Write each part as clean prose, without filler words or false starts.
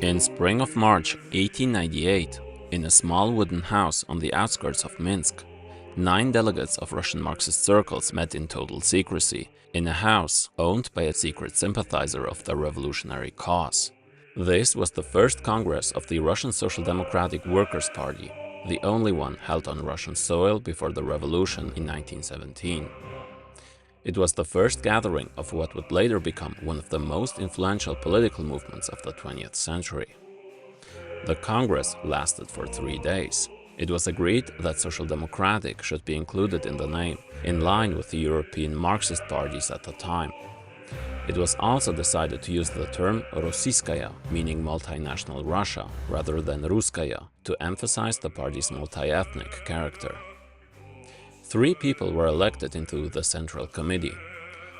In spring of March 1898, in a small wooden house on the outskirts of Minsk, 9 delegates of Russian Marxist circles met in total secrecy, in a house owned by a secret sympathizer of the revolutionary cause. This was the first Congress of the Russian Social Democratic Workers' Party, the only one held on Russian soil before the revolution in 1917. It was the first gathering of what would later become one of the most influential political movements of the 20th century. The Congress lasted for 3 days. It was agreed that Social Democratic should be included in the name, in line with the European Marxist parties at the time. It was also decided to use the term Rossiyskaya, meaning multinational Russia, rather than Russkaya, to emphasize the party's multi-ethnic character. 3 people were elected into the Central Committee: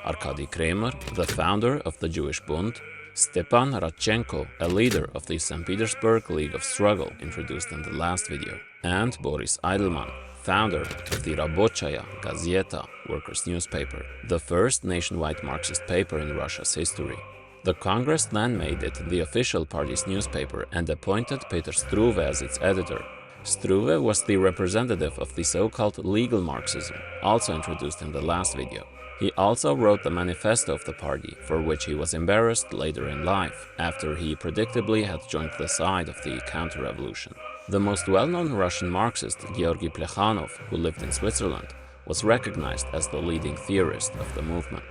Arkady Kremer, the founder of the Jewish Bund; Stepan Radchenko, a leader of the St. Petersburg League of Struggle, introduced in the last video; and Boris Eidelman, founder of the Rabochaya Gazeta, workers' newspaper, the first nationwide Marxist paper in Russia's history. The Congress then made it the official party's newspaper and appointed Peter Struve as its editor. Struve was the representative of the so-called legal Marxism, also introduced in the last video. He also wrote the manifesto of the party, for which he was embarrassed later in life, after he predictably had joined the side of the counter-revolution. The most well-known Russian Marxist, Georgy Plekhanov, who lived in Switzerland, was recognized as the leading theorist of the movement.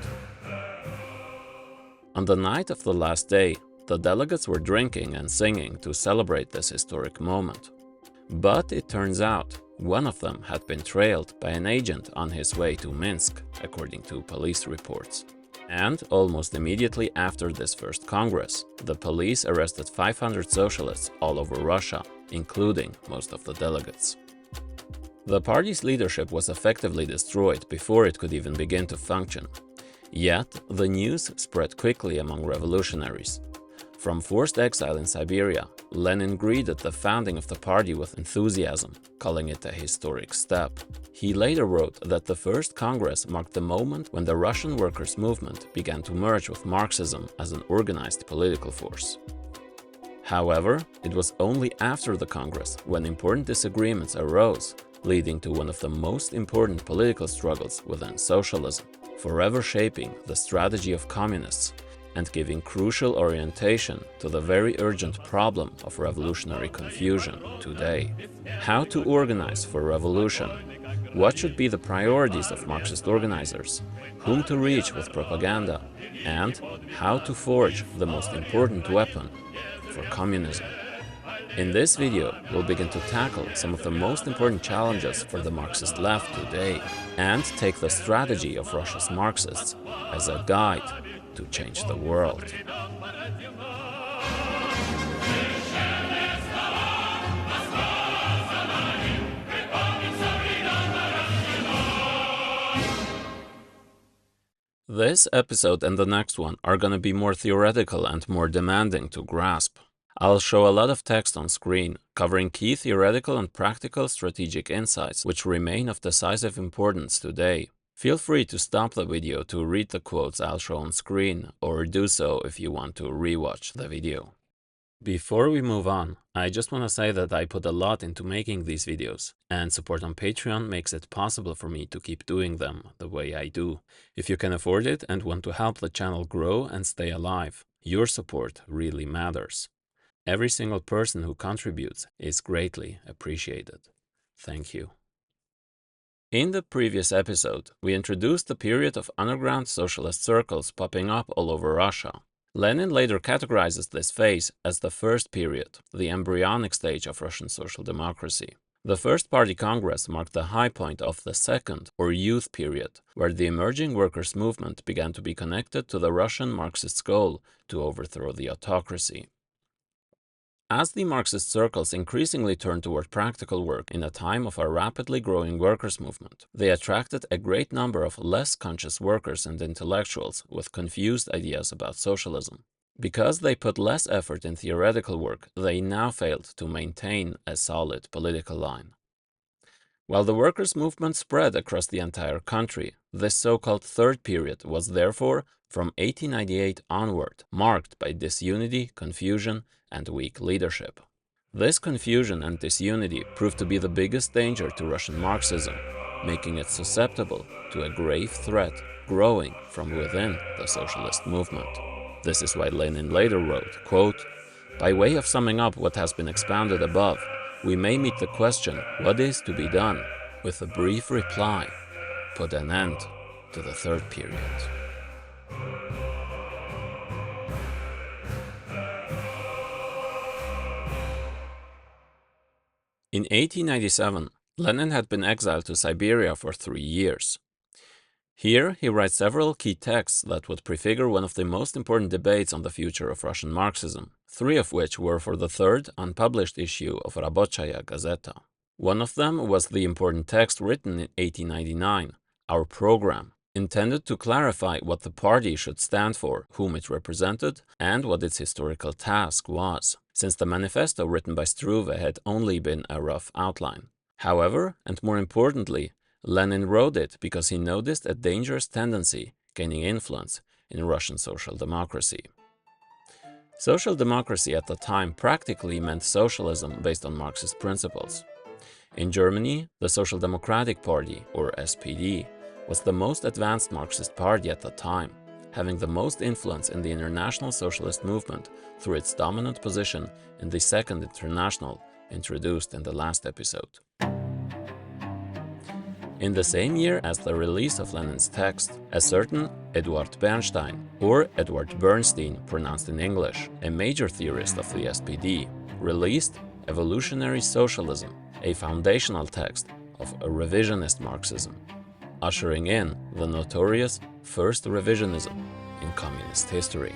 On the night of the last day, the delegates were drinking and singing to celebrate this historic moment. But it turns out, one of them had been trailed by an agent on his way to Minsk, according to police reports. And almost immediately after this first Congress, the police arrested 500 socialists all over Russia, including most of the delegates. The party's leadership was effectively destroyed before it could even begin to function. Yet, the news spread quickly among revolutionaries. From forced exile in Siberia, Lenin greeted the founding of the party with enthusiasm, calling it a historic step. He later wrote that the first Congress marked the moment when the Russian workers' movement began to merge with Marxism as an organized political force. However, it was only after the Congress when important disagreements arose, leading to one of the most important political struggles within socialism, forever shaping the strategy of communists and giving crucial orientation to the very urgent problem of revolutionary confusion today. How to organize for revolution? What should be the priorities of Marxist organizers? Whom to reach with propaganda? And how to forge the most important weapon for communism? In this video, we'll begin to tackle some of the most important challenges for the Marxist left today and take the strategy of Russia's Marxists as a guide to change the world. This episode and the next one are going to be more theoretical and more demanding to grasp. I'll show a lot of text on screen, covering key theoretical and practical strategic insights which remain of decisive importance today. Feel free to stop the video to read the quotes I'll show on screen, or do so if you want to rewatch the video. Before we move on, I just want to say that I put a lot into making these videos, and support on Patreon makes it possible for me to keep doing them the way I do. If you can afford it and want to help the channel grow and stay alive, your support really matters. Every single person who contributes is greatly appreciated. Thank you. In the previous episode, we introduced the period of underground socialist circles popping up all over Russia. Lenin later categorizes this phase as the first period, the embryonic stage of Russian social democracy. The first party congress marked the high point of the second, or youth period, where the emerging workers' movement began to be connected to the Russian Marxist goal to overthrow the autocracy. As the Marxist circles increasingly turned toward practical work in a time of a rapidly growing workers' movement, they attracted a great number of less conscious workers and intellectuals with confused ideas about socialism. Because they put less effort in theoretical work, they now failed to maintain a solid political line. While the workers' movement spread across the entire country, this so-called third period was therefore from 1898 onward, marked by disunity, confusion, and weak leadership. This confusion and disunity proved to be the biggest danger to Russian Marxism, making it susceptible to a grave threat growing from within the socialist movement. This is why Lenin later wrote, quote, "By way of summing up what has been expounded above, we may meet the question, what is to be done, with a brief reply, put an end to the third period." In 1897, Lenin had been exiled to Siberia for 3 years. Here, he writes several key texts that would prefigure one of the most important debates on the future of Russian Marxism, 3 of which were for the 3rd unpublished issue of Rabochaya Gazeta. One of them was the important text written in 1899, Our Program, intended to clarify what the party should stand for, whom it represented, and what its historical task was, since the manifesto written by Struve had only been a rough outline. However, and more importantly, Lenin wrote it because he noticed a dangerous tendency gaining influence in Russian social democracy. Social democracy at the time practically meant socialism based on Marxist principles. In Germany, the Social Democratic Party, or SPD, was the most advanced Marxist party at the time, having the most influence in the international socialist movement through its dominant position in the Second International, introduced in the last episode. In the same year as the release of Lenin's text, a certain Eduard Bernstein, or Edward Bernstein pronounced in English, a major theorist of the SPD, released Evolutionary Socialism, a foundational text of a revisionist Marxism, ushering in the notorious First Revisionism in communist history.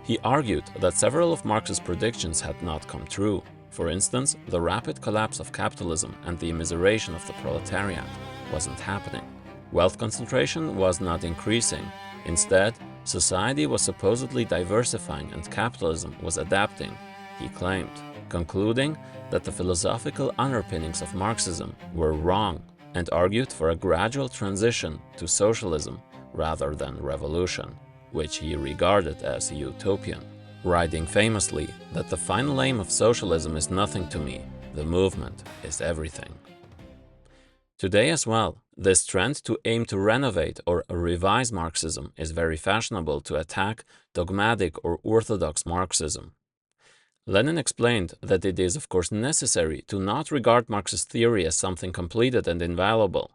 He argued that several of Marx's predictions had not come true. For instance, the rapid collapse of capitalism and the immiseration of the proletariat wasn't happening. Wealth concentration was not increasing. Instead, society was supposedly diversifying and capitalism was adapting, he claimed, concluding that the philosophical underpinnings of Marxism were wrong, and argued for a gradual transition to socialism rather than revolution, which he regarded as utopian, writing famously that the final aim of socialism is nothing to me, the movement is everything. Today as well, this trend to aim to renovate or revise Marxism is very fashionable to attack dogmatic or orthodox Marxism. Lenin explained that it is of course necessary to not regard Marxist theory as something completed and inviolable.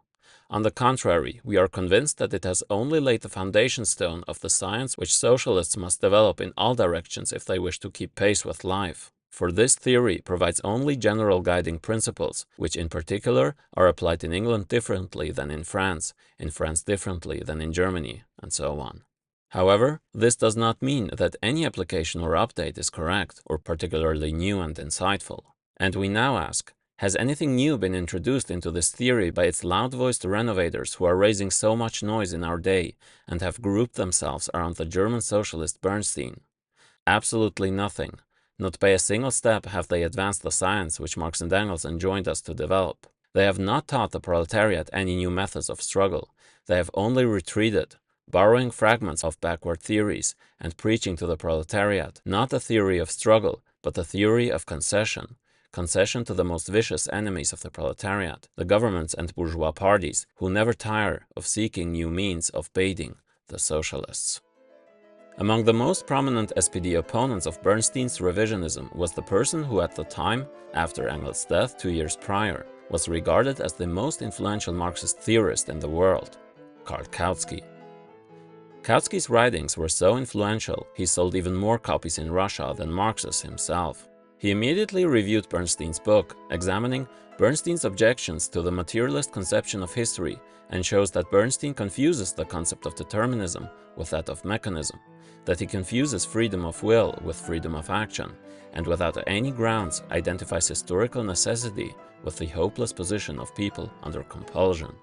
On the contrary, we are convinced that it has only laid the foundation stone of the science which socialists must develop in all directions if they wish to keep pace with life. For this theory provides only general guiding principles, which in particular are applied in England differently than in France differently than in Germany, and so on. However, this does not mean that any application or update is correct or particularly new and insightful. And we now ask, has anything new been introduced into this theory by its loud-voiced renovators who are raising so much noise in our day and have grouped themselves around the German socialist Bernstein? Absolutely nothing. Not by a single step have they advanced the science which Marx and Engels enjoined us to develop. They have not taught the proletariat any new methods of struggle. They have only retreated, borrowing fragments of backward theories and preaching to the proletariat not the theory of struggle, but the theory of concession to the most vicious enemies of the proletariat, the governments and bourgeois parties, who never tire of seeking new means of baiting the socialists. Among the most prominent SPD opponents of Bernstein's revisionism was the person who at the time, after Engels' death 2 years prior, was regarded as the most influential Marxist theorist in the world, Karl Kautsky. Kautsky's writings were so influential, he sold even more copies in Russia than Marx's himself. He immediately reviewed Bernstein's book, examining Bernstein's objections to the materialist conception of history, and shows that Bernstein confuses the concept of determinism with that of mechanism, that he confuses freedom of will with freedom of action, and without any grounds identifies historical necessity with the hopeless position of people under compulsion.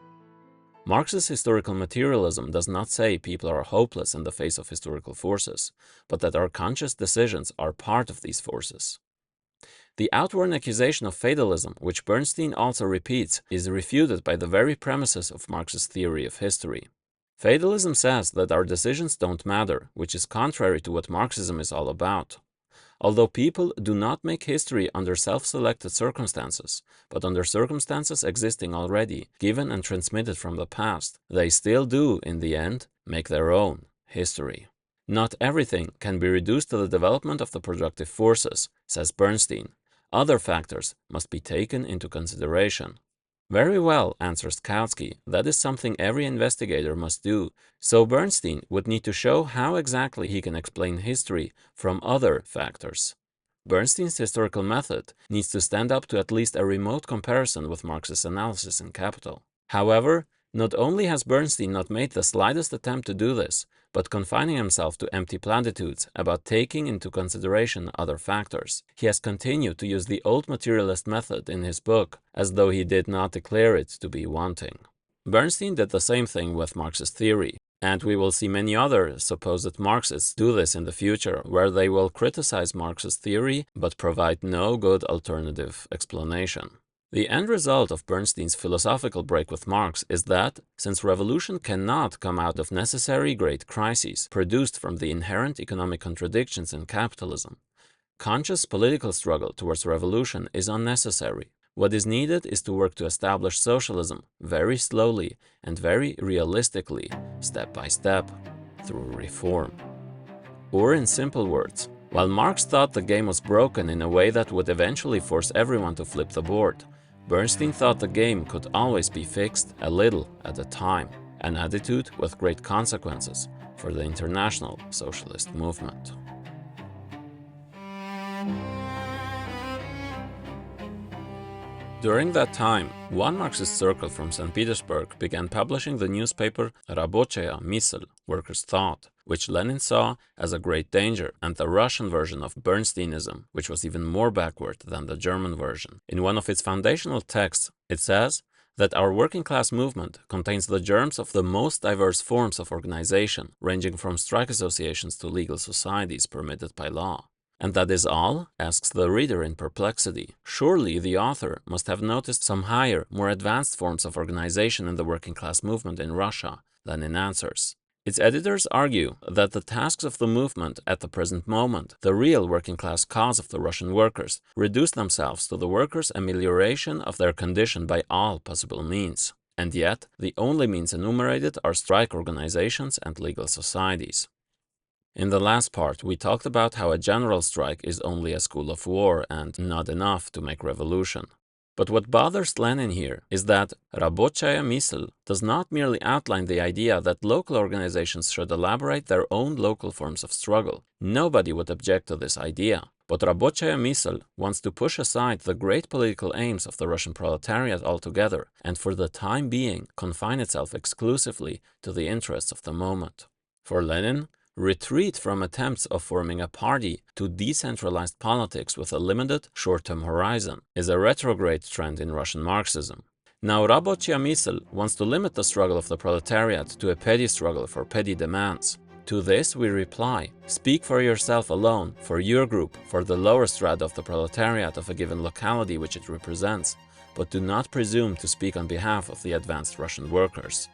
Marx's historical materialism does not say people are hopeless in the face of historical forces, but that our conscious decisions are part of these forces. The outworn accusation of fatalism, which Bernstein also repeats, is refuted by the very premises of Marx's theory of history. Fatalism says that our decisions don't matter, which is contrary to what Marxism is all about. Although people do not make history under self-selected circumstances, but under circumstances existing already, given and transmitted from the past, they still do, in the end, make their own history. Not everything can be reduced to the development of the productive forces, says Bernstein. Other factors must be taken into consideration. Very well, answers Kautsky, that is something every investigator must do, so Bernstein would need to show how exactly he can explain history from other factors. Bernstein's historical method needs to stand up to at least a remote comparison with Marxist analysis in Capital. However, not only has Bernstein not made the slightest attempt to do this, but confining himself to empty platitudes about taking into consideration other factors, he has continued to use the old materialist method in his book, as though he did not declare it to be wanting. Bernstein did the same thing with Marxist theory, and we will see many other supposed Marxists do this in the future, where they will criticize Marxist theory but provide no good alternative explanation. The end result of Bernstein's philosophical break with Marx is that, since revolution cannot come out of necessary great crises produced from the inherent economic contradictions in capitalism, conscious political struggle towards revolution is unnecessary. What is needed is to work to establish socialism very slowly and very realistically, step by step, through reform. Or in simple words, while Marx thought the game was broken in a way that would eventually force everyone to flip the board, Bernstein thought the game could always be fixed a little at a time, an attitude with great consequences for the international socialist movement. During that time, one Marxist circle from St. Petersburg began publishing the newspaper Рабочая мысль, Workers' Thought, which Lenin saw as a great danger, and the Russian version of Bernsteinism, which was even more backward than the German version. In one of its foundational texts, it says that our working class movement contains the germs of the most diverse forms of organization, ranging from strike associations to legal societies permitted by law. And that is all? Asks the reader in perplexity. Surely the author must have noticed some higher, more advanced forms of organization in the working class movement in Russia. Lenin answers. Its editors argue that the tasks of the movement at the present moment, the real working class cause of the Russian workers, reduce themselves to the workers' amelioration of their condition by all possible means. And yet, the only means enumerated are strike organizations and legal societies. In the last part, we talked about how a general strike is only a school of war and not enough to make revolution. But what bothers Lenin here is that Рабочая мысль does not merely outline the idea that local organizations should elaborate their own local forms of struggle. Nobody would object to this idea. But Рабочая мысль wants to push aside the great political aims of the Russian proletariat altogether and for the time being confine itself exclusively to the interests of the moment. For Lenin, retreat from attempts of forming a party to decentralized politics with a limited short-term horizon is a retrograde trend in Russian Marxism. Now, Рабочая мысль wants to limit the struggle of the proletariat to a petty struggle for petty demands. To this we reply, speak for yourself alone, for your group, for the lower strata of the proletariat of a given locality which it represents, but do not presume to speak on behalf of the advanced Russian workers.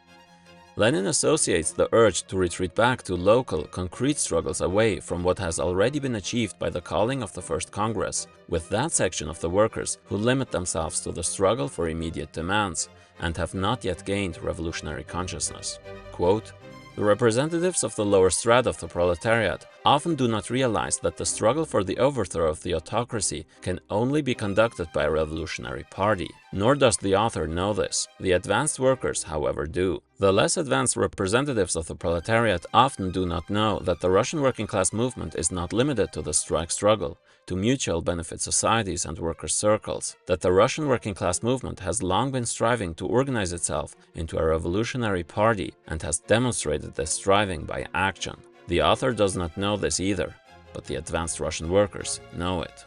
Lenin associates the urge to retreat back to local, concrete struggles away from what has already been achieved by the calling of the First Congress with that section of the workers who limit themselves to the struggle for immediate demands and have not yet gained revolutionary consciousness. Quote, the representatives of the lower strata of the proletariat often do not realize that the struggle for the overthrow of the autocracy can only be conducted by a revolutionary party. Nor does the author know this. The advanced workers, however, do. The less advanced representatives of the proletariat often do not know that the Russian working class movement is not limited to the strike struggle, to mutual benefit societies and workers' circles, that the Russian working class movement has long been striving to organize itself into a revolutionary party and has demonstrated this striving by action. The author does not know this either, but the advanced Russian workers know it.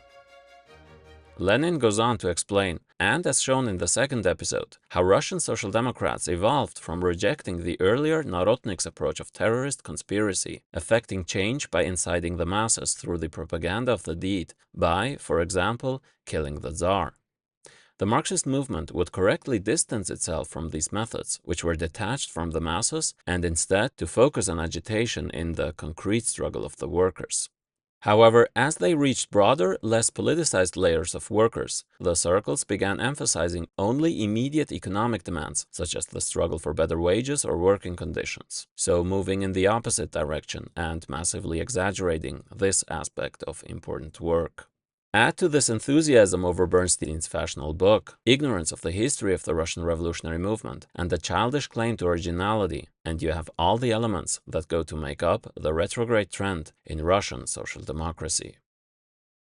Lenin goes on to explain, and as shown in the second episode, how Russian Social Democrats evolved from rejecting the earlier Narodnik's approach of terrorist conspiracy, effecting change by inciting the masses through the propaganda of the deed, by, for example, killing the Tsar. The Marxist movement would correctly distance itself from these methods, which were detached from the masses, and instead to focus on agitation in the concrete struggle of the workers. However, as they reached broader, less politicized layers of workers, the circles began emphasizing only immediate economic demands, such as the struggle for better wages or working conditions, so moving in the opposite direction and massively exaggerating this aspect of important work. Add to this enthusiasm over Bernstein's fashionable book, ignorance of the history of the Russian revolutionary movement, and the childish claim to originality, and you have all the elements that go to make up the retrograde trend in Russian social democracy.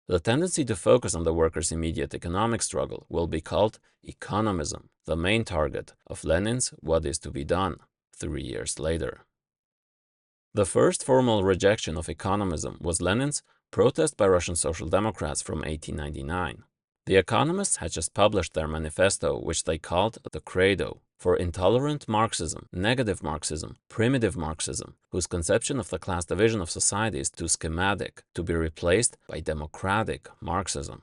The tendency to focus on the workers' immediate economic struggle will be called economism, the main target of Lenin's What is to be Done 3 years later. The first formal rejection of economism was Lenin's Protest by Russian Social Democrats from 1899. The economists had just published their manifesto, which they called the Credo, for intolerant Marxism, negative Marxism, primitive Marxism, whose conception of the class division of society is too schematic to be replaced by democratic Marxism.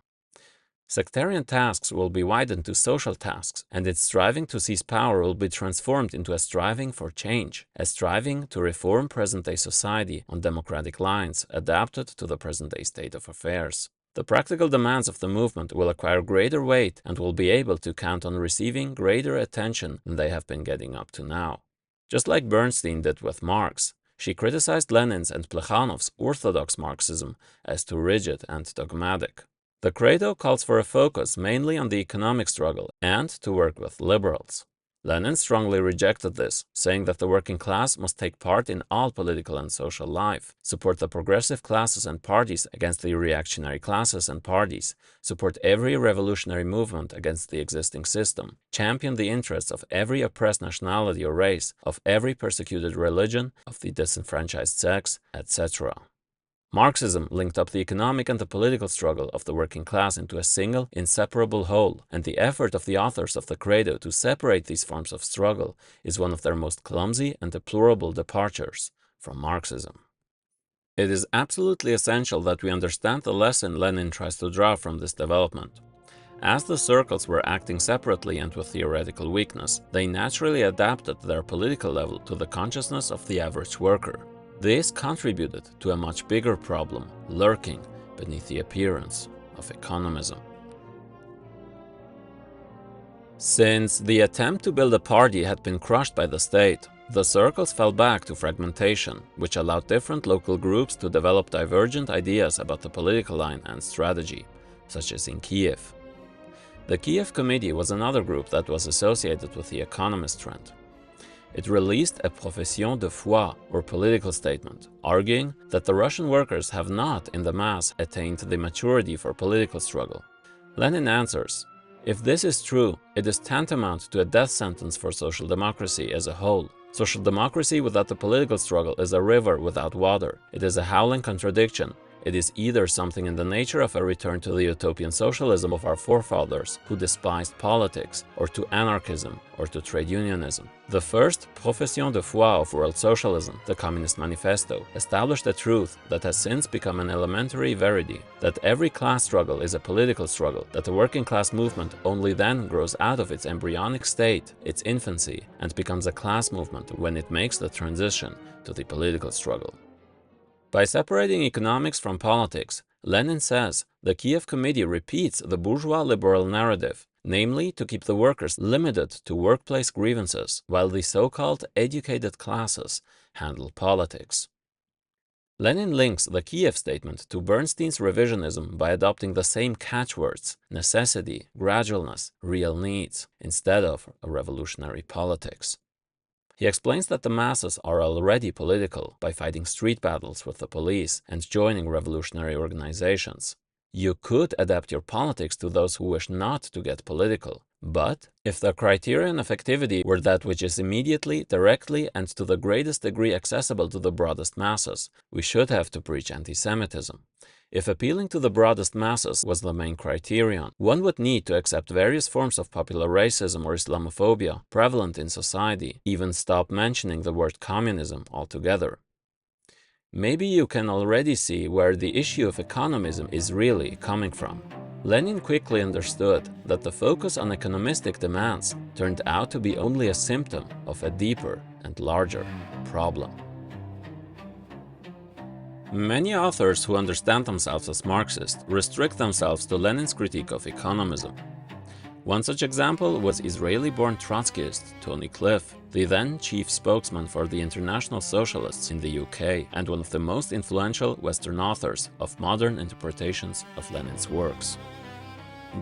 Sectarian tasks will be widened to social tasks, and its striving to seize power will be transformed into a striving for change, a striving to reform present-day society on democratic lines adapted to the present-day state of affairs. The practical demands of the movement will acquire greater weight and will be able to count on receiving greater attention than they have been getting up to now. Just like Bernstein did with Marx, she criticized Lenin's and Plekhanov's orthodox Marxism as too rigid and dogmatic. The Credo calls for a focus mainly on the economic struggle and to work with liberals. Lenin strongly rejected this, saying that the working class must take part in all political and social life, support the progressive classes and parties against the reactionary classes and parties, support every revolutionary movement against the existing system, champion the interests of every oppressed nationality or race, of every persecuted religion, of the disenfranchised sex, etc. Marxism linked up the economic and the political struggle of the working class into a single, inseparable whole, and the effort of the authors of the Credo to separate these forms of struggle is one of their most clumsy and deplorable departures from Marxism. It is absolutely essential that we understand the lesson Lenin tries to draw from this development. As the circles were acting separately and with theoretical weakness, they naturally adapted their political level to the consciousness of the average worker. This contributed to a much bigger problem lurking beneath the appearance of economism. Since the attempt to build a party had been crushed by the state, the circles fell back to fragmentation, which allowed different local groups to develop divergent ideas about the political line and strategy, such as in Kiev. The Kiev Committee was another group that was associated with the economist trend. It released a profession de foi, or political statement, arguing that the Russian workers have not, in the mass, attained the maturity for political struggle. Lenin answers, if this is true, it is tantamount to a death sentence for social democracy as a whole. Social democracy without the political struggle is a river without water. It is a howling contradiction. It is either something in the nature of a return to the utopian socialism of our forefathers who despised politics, or to anarchism, or to trade unionism. The first profession de foi of world socialism, the Communist Manifesto, established a truth that has since become an elementary verity, that every class struggle is a political struggle, that the working class movement only then grows out of its embryonic state, its infancy, and becomes a class movement when it makes the transition to the political struggle. By separating economics from politics, Lenin says the Kiev Committee repeats the bourgeois liberal narrative, namely to keep the workers limited to workplace grievances, while the so-called educated classes handle politics. Lenin links the Kiev statement to Bernstein's revisionism by adopting the same catchwords, necessity, gradualness, real needs, instead of a revolutionary politics. He explains that the masses are already political by fighting street battles with the police and joining revolutionary organizations. You could adapt your politics to those who wish not to get political. But if the criterion of activity were that which is immediately, directly, and to the greatest degree accessible to the broadest masses, we should have to preach anti-Semitism. If appealing to the broadest masses was the main criterion, one would need to accept various forms of popular racism or Islamophobia prevalent in society, even stop mentioning the word communism altogether. Maybe you can already see where the issue of economism is really coming from. Lenin quickly understood that the focus on economistic demands turned out to be only a symptom of a deeper and larger problem. Many authors who understand themselves as Marxist restrict themselves to Lenin's critique of economism. One such example was Israeli-born Trotskyist Tony Cliff, the then chief spokesman for the International Socialists in the UK and one of the most influential Western authors of modern interpretations of Lenin's works.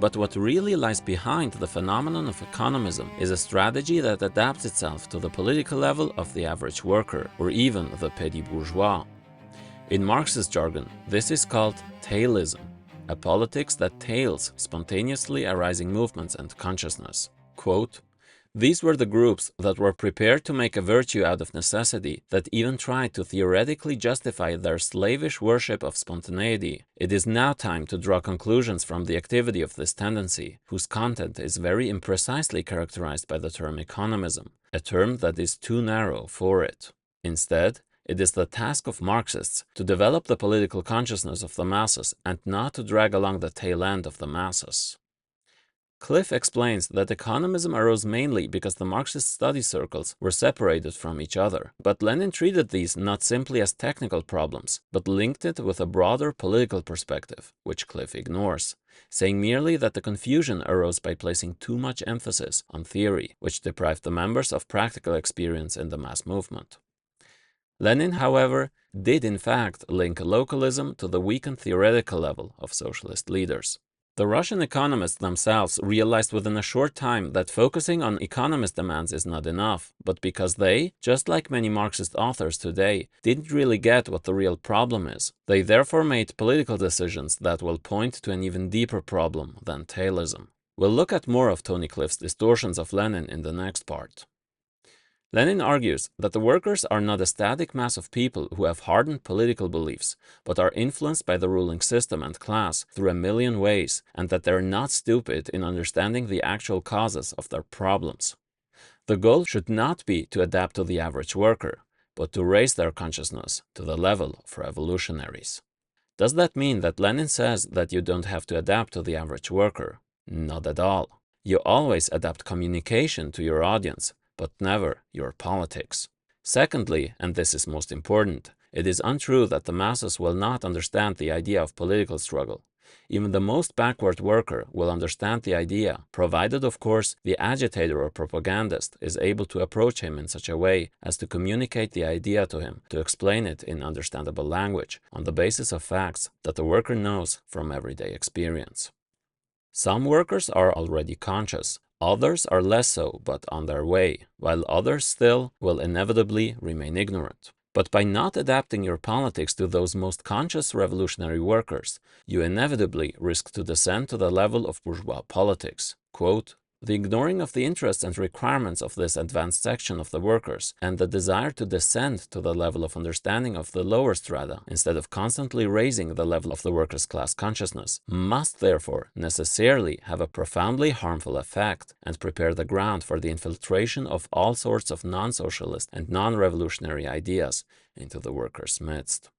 But what really lies behind the phenomenon of economism is a strategy that adapts itself to the political level of the average worker, or even the petit bourgeois. In Marxist jargon, this is called tailism, a politics that tails spontaneously arising movements and consciousness. Quote, "These were the groups that were prepared to make a virtue out of necessity, that even tried to theoretically justify their slavish worship of spontaneity. It is now time to draw conclusions from the activity of this tendency, whose content is very imprecisely characterized by the term economism, a term that is too narrow for it. Instead, it is the task of Marxists to develop the political consciousness of the masses and not to drag along the tail end of the masses." Cliff explains that economism arose mainly because the Marxist study circles were separated from each other, but Lenin treated these not simply as technical problems, but linked it with a broader political perspective, which Cliff ignores, saying merely that the confusion arose by placing too much emphasis on theory, which deprived the members of practical experience in the mass movement. Lenin, however, did in fact link localism to the weakened theoretical level of socialist leaders. The Russian economists themselves realized within a short time that focusing on economist demands is not enough, but because they, just like many Marxist authors today, didn't really get what the real problem is, they therefore made political decisions that will point to an even deeper problem than tailism. We'll look at more of Tony Cliff's distortions of Lenin in the next part. Lenin argues that the workers are not a static mass of people who have hardened political beliefs, but are influenced by the ruling system and class through a million ways, and that they are not stupid in understanding the actual causes of their problems. The goal should not be to adapt to the average worker, but to raise their consciousness to the level of revolutionaries. Does that mean that Lenin says that you don't have to adapt to the average worker? Not at all. You always adapt communication to your audience, but never your politics. Secondly, and this is most important, it is untrue that the masses will not understand the idea of political struggle. Even the most backward worker will understand the idea, provided, of course, the agitator or propagandist is able to approach him in such a way as to communicate the idea to him, to explain it in understandable language, on the basis of facts that the worker knows from everyday experience. Some workers are already conscious. Others are less so, but on their way, while others still will inevitably remain ignorant. But by not adapting your politics to those most conscious revolutionary workers, you inevitably risk to descend to the level of bourgeois politics. Quote, "The ignoring of the interests and requirements of this advanced section of the workers, and the desire to descend to the level of understanding of the lower strata, instead of constantly raising the level of the workers' class consciousness, must therefore necessarily have a profoundly harmful effect, and prepare the ground for the infiltration of all sorts of non-socialist and non-revolutionary ideas into the workers' midst."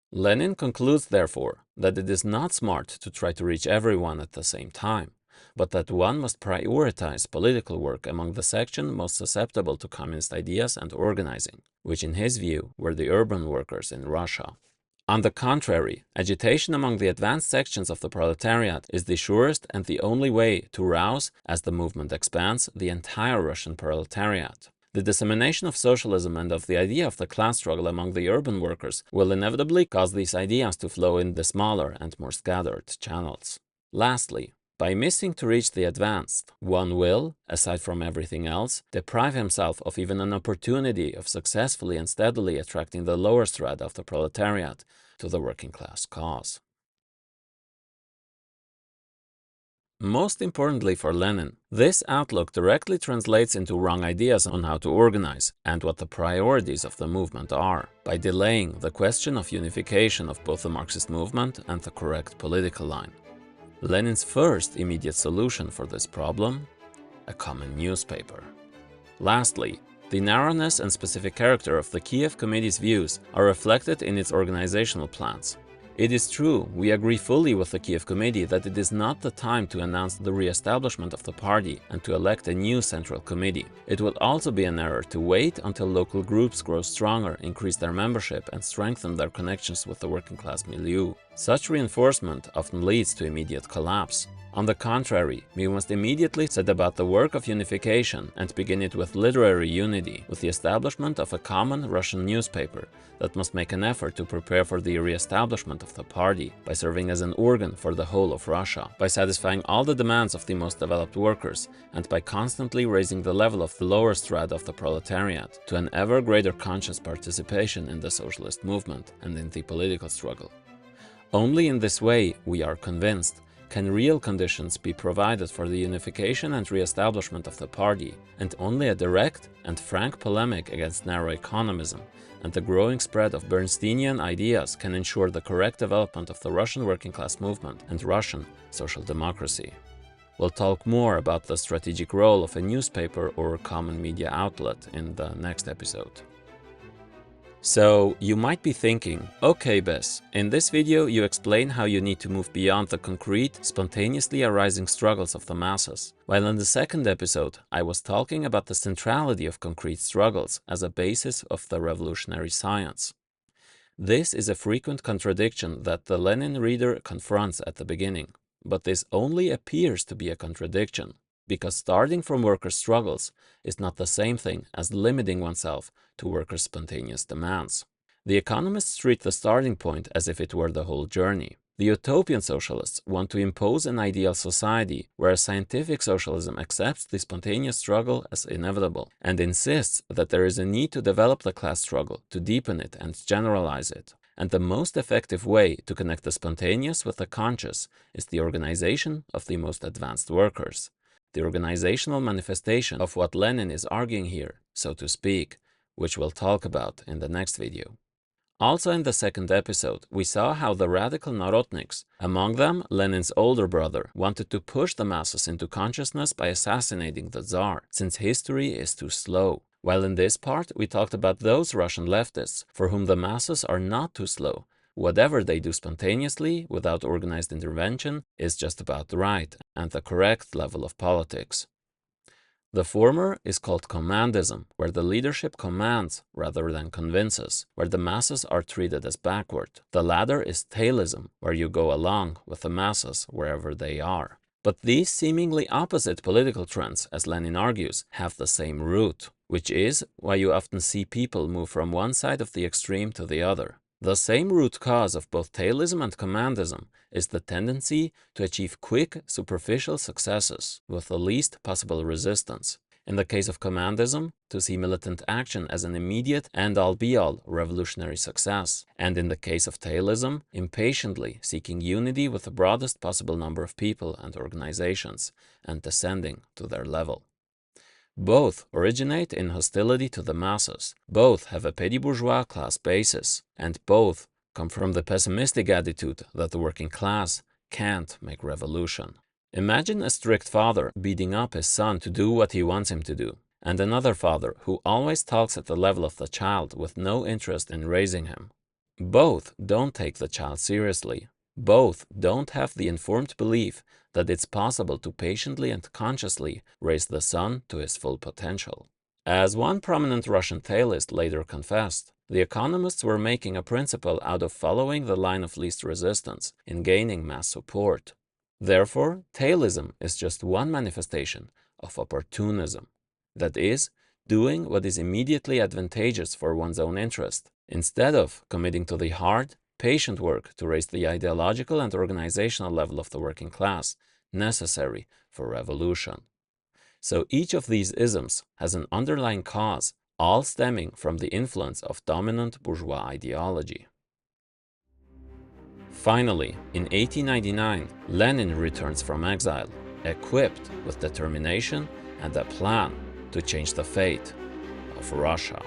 Lenin concludes, therefore, that it is not smart to try to reach everyone at the same time, but that one must prioritize political work among the section most susceptible to communist ideas and organizing, which in his view were the urban workers in Russia. On the contrary, agitation among the advanced sections of the proletariat is the surest and the only way to rouse, as the movement expands, the entire Russian proletariat. The dissemination of socialism and of the idea of the class struggle among the urban workers will inevitably cause these ideas to flow in the smaller and more scattered channels. Lastly, by missing to reach the advanced, one will, aside from everything else, deprive himself of even an opportunity of successfully and steadily attracting the lower strata of the proletariat to the working class cause. Most importantly for Lenin, this outlook directly translates into wrong ideas on how to organize and what the priorities of the movement are, by delaying the question of unification of both the Marxist movement and the correct political line. Lenin's first immediate solution for this problem? A common newspaper. Lastly, the narrowness and specific character of the Kiev Committee's views are reflected in its organizational plans. It is true, we agree fully with the Kiev Committee that it is not the time to announce the re-establishment of the party and to elect a new central committee. It would also be an error to wait until local groups grow stronger, increase their membership, and strengthen their connections with the working class milieu. Such reinforcement often leads to immediate collapse. On the contrary, we must immediately set about the work of unification and begin it with literary unity, with the establishment of a common Russian newspaper that must make an effort to prepare for the re-establishment of the party by serving as an organ for the whole of Russia, by satisfying all the demands of the most developed workers, and by constantly raising the level of the lower strata of the proletariat to an ever greater conscious participation in the socialist movement and in the political struggle. Only in this way, we are convinced, can real conditions be provided for the unification and re-establishment of the party, and only a direct and frank polemic against narrow economism and the growing spread of Bernsteinian ideas can ensure the correct development of the Russian working class movement and Russian social democracy. We'll talk more about the strategic role of a newspaper or a common media outlet in the next episode. So, you might be thinking, okay Bess, in this video you explain how you need to move beyond the concrete, spontaneously arising struggles of the masses, while in the second episode I was talking about the centrality of concrete struggles as a basis of the revolutionary science. This is a frequent contradiction that the Lenin reader confronts at the beginning, but this only appears to be a contradiction, because starting from workers' struggles is not the same thing as limiting oneself to workers' spontaneous demands. The economists treat the starting point as if it were the whole journey. The utopian socialists want to impose an ideal society, whereas scientific socialism accepts the spontaneous struggle as inevitable and insists that there is a need to develop the class struggle, to deepen it and generalize it. And the most effective way to connect the spontaneous with the conscious is the organization of the most advanced workers. The organizational manifestation of what Lenin is arguing here, so to speak, which we'll talk about in the next video. Also in the second episode, we saw how the radical Narodniks, among them Lenin's older brother, wanted to push the masses into consciousness by assassinating the Tsar, since history is too slow. While in this part, we talked about those Russian leftists for whom the masses are not too slow. Whatever they do spontaneously, without organized intervention, is just about right and the correct level of politics. The former is called commandism, where the leadership commands rather than convinces, where the masses are treated as backward. The latter is tailism, where you go along with the masses wherever they are. But these seemingly opposite political trends, as Lenin argues, have the same root, which is why you often see people move from one side of the extreme to the other. The same root cause of both tailism and commandism is the tendency to achieve quick, superficial successes with the least possible resistance. In the case of commandism, to see militant action as an immediate and all-be-all revolutionary success, and in the case of tailism, impatiently seeking unity with the broadest possible number of people and organizations, and descending to their level. Both originate in hostility to the masses, both have a petty bourgeois class basis, and both come from the pessimistic attitude that the working class can't make revolution. Imagine a strict father beating up his son to do what he wants him to do, and another father who always talks at the level of the child with no interest in raising him. Both don't take the child seriously. Both don't have the informed belief that it's possible to patiently and consciously raise the son to his full potential. As one prominent Russian tailist later confessed, the economists were making a principle out of following the line of least resistance in gaining mass support. Therefore, tailism is just one manifestation of opportunism, that is, doing what is immediately advantageous for one's own interest, instead of committing to the hard, patient work to raise the ideological and organizational level of the working class, necessary for revolution. So each of these isms has an underlying cause, all stemming from the influence of dominant bourgeois ideology. Finally, in 1899, Lenin returns from exile, equipped with determination and a plan to change the fate of Russia.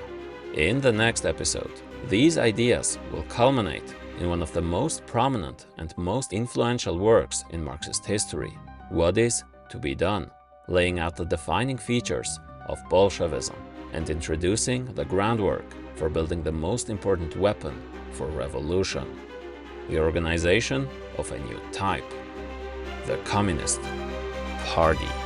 In the next episode, these ideas will culminate in one of the most prominent and most influential works in Marxist history, What is to be Done, laying out the defining features of Bolshevism and introducing the groundwork for building the most important weapon for revolution, the organization of a new type, the Communist Party.